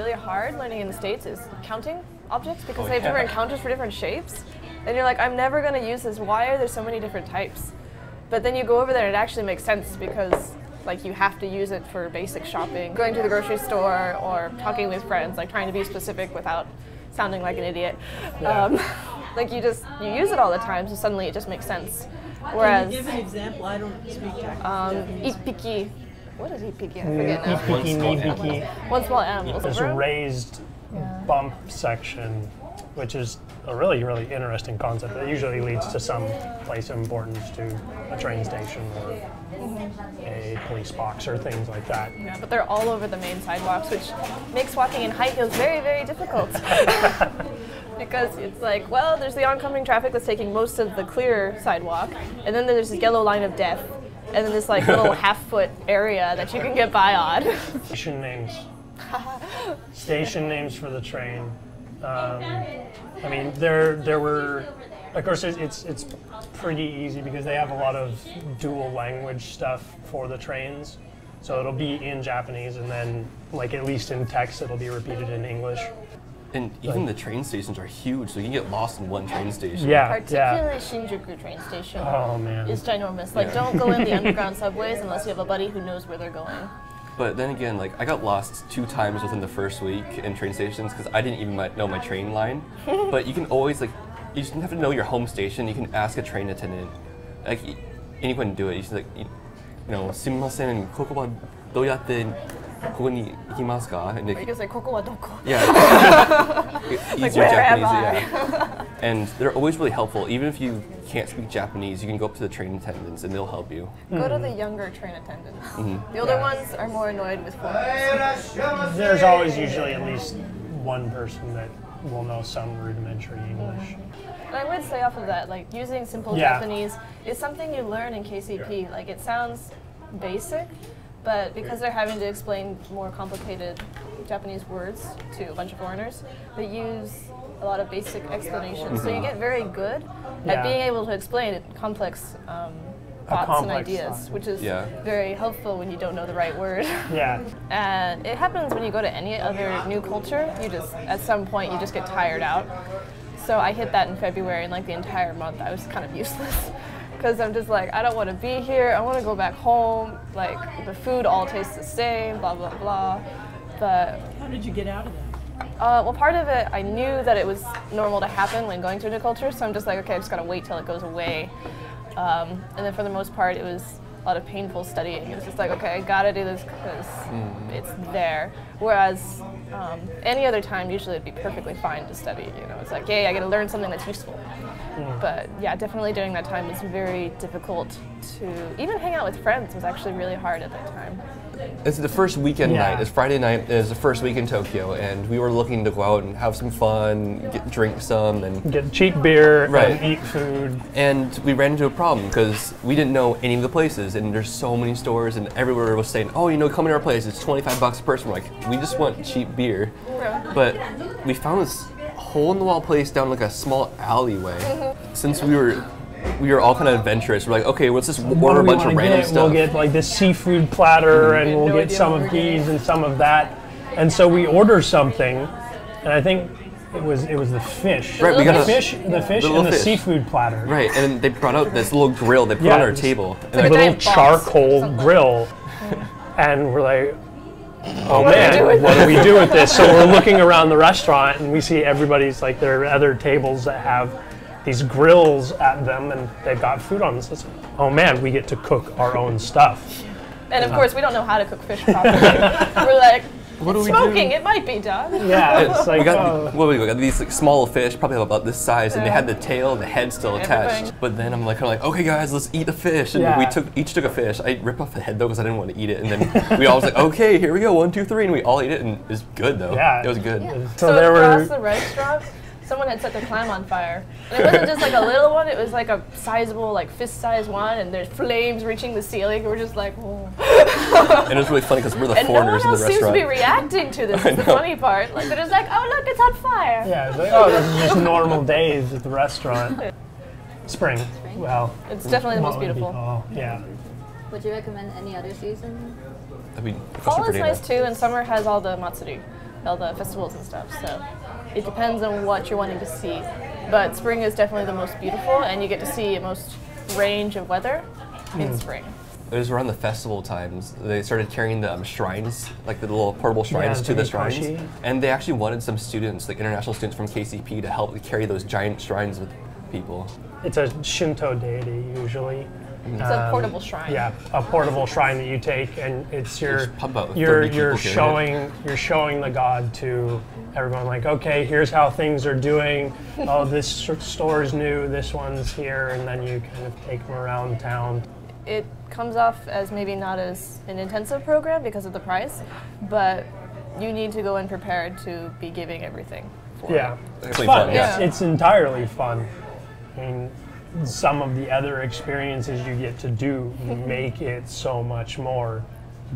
really hard learning in the States is counting objects because they have different counters for different shapes. And you're like, I'm never going to use this. Why are there so many different types? But then you go over there and it actually makes sense because like you have to use it for basic shopping, going to the grocery store or talking with friends, like trying to be specific without sounding like an idiot. Like you use it all the time, so suddenly it just makes sense. Whereas, can you give an example? I don't speak Japanese. Ippiki. What is ippiki? I forget now. Ippiki, nibiki. One small animal. There's a raised bump section, which is a really, really interesting concept that usually leads to some place of importance to a train station or a police box or things like that. Yeah, but they're all over the main sidewalks, which makes walking in high heels very, very difficult. Because it's like, well, there's the oncoming traffic that's taking most of the clear sidewalk, and then there's this yellow line of death, and then this like little half-foot area that you can get by on. Station names. Station names for the train. I mean, there were, of course, it's pretty easy because they have a lot of dual language stuff for the trains. So it'll be in Japanese, and then, like, at least in text, it'll be repeated in English. And even the train stations are huge, so you can get lost in one train station. Yeah, particularly Shinjuku train station is ginormous. Like, don't go in the underground subways unless you have a buddy who knows where they're going. But then again, like, I got lost 2 times within the first week in train stations because I didn't even know my train line. But you can always, like, you just have to know your home station. You can ask a train attendant. Like, anyone can do it. You just, like, you know, sumimasen, koko wa doyatte koko ni ikimasu ka? And you can say, koko wa doko? Yeah. Like, where am I? Yeah. And they're always really helpful. Even if you can't speak Japanese, you can go up to the train attendants and they'll help you. Go to the younger train attendants. The older ones are more annoyed with foreigners. There's always usually at least one person that will know some rudimentary English. And I would say off of that, like, using simple Japanese is something you learn in KCP. Like, it sounds basic, but because they're having to explain more complicated Japanese words to a bunch of foreigners, they use a lot of basic explanations. So you get very good at being able to explain complex thoughts and ideas, which is very helpful when you don't know the right word. And it happens when you go to any other new culture. You just, at some point, you just get tired out. So I hit that in February, and like the entire month I was kind of useless. Because I'm just like, I don't want to be here, I want to go back home, like the food all tastes the same, blah, blah, blah. But how did you get out of that? Well, part of it, I knew that it was normal to happen when going to a new culture, so I'm just like, okay, I just gotta wait till it goes away. And then for the most part, it was a lot of painful studying. It was just like, okay, I gotta do this because it's there. Whereas any other time, usually it'd be perfectly fine to study. You know, it's like, hey, I gotta learn something that's useful. But yeah, definitely during that time was very difficult to even hang out with friends. Was actually really hard at that time. It's the first weekend night. It's Friday night. It's the first week in Tokyo, and we were looking to go out and have some fun, drink some, and get cheap beer, and eat food. And we ran into a problem because we didn't know any of the places, and there's so many stores, and everywhere was saying, "Oh, you know, come to our place. It's $25 a person." We're like, we just want cheap beer, but we found this hole-in-the-wall place down like a small alleyway. Since we were all kind of adventurous. We're like, okay, let's just order a bunch of random stuff. We'll get like this seafood platter, and we'll get some of these and some of that. And so we order something, and I think it was the fish. Right, we got the fish and the seafood platter. Right, and then they brought out this little grill they put on our table. And a little charcoal grill, and we're like, oh man, what do we do with this? So we're looking around the restaurant, and we see everybody's like, there are other tables that have these grills at them, and they've got food on them. So it's like, oh man, we get to cook our own stuff. And of course, we don't know how to cook fish properly. We're like, what do smoking, it might be done. Yeah, it's like, we got these like, small fish, probably about this size, and they had the tail and the head still attached. But then I'm like, okay guys, let's eat the fish. And we each took a fish. I ripped off the head though because I didn't want to eat it. And then we all was like, okay, here we go, 1, 2, 3, and we all ate it, and it was good though. Yeah, it was good. Yeah. So there across the restaurant, someone had set the clam on fire. And it wasn't just like a little one, it was like a sizable, like fist-sized one, and there's flames reaching the ceiling, and we're just like, whoa. And it was really funny because we're the foreigners in the restaurant. And no one else seems to be reacting to this, is the funny part. Like, they're just like, oh look, it's on fire. Yeah, it's like, oh, this is just normal days at the restaurant. Spring. Well, it's definitely the most beautiful. Yeah. Would you recommend any other season? I mean, fall is nice too, and summer has all the matsuri. all the festivals and stuff. So it depends on what you're wanting to see. But spring is definitely the most beautiful, and you get to see the most range of weather in spring. It was around the festival times. They started carrying the shrines, like the little portable shrines to the shrines. And they actually wanted some students, like international students from KCP, to help carry those giant shrines with people. It's a Shinto deity usually. It's a portable shrine. Yeah, a portable shrine that you take, and it's you're showing the god to everyone. Like, okay, here's how things are doing. Oh, this store's new. This one's here, and then you kind of take them around town. It comes off as maybe not as an intensive program because of the price, but you need to go in prepared to be giving everything. Yeah, it's fun. Yeah. It's entirely fun. I mean, some of the other experiences you get to do make it so much more,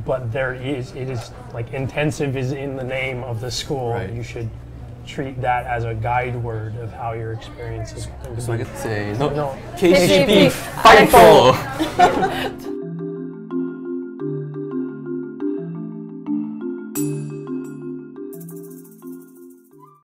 but it is like intensive is in the name of the school. Right. You should treat that as a guide word of how your experience is going to be. So I get to say, no. KCP, fightful!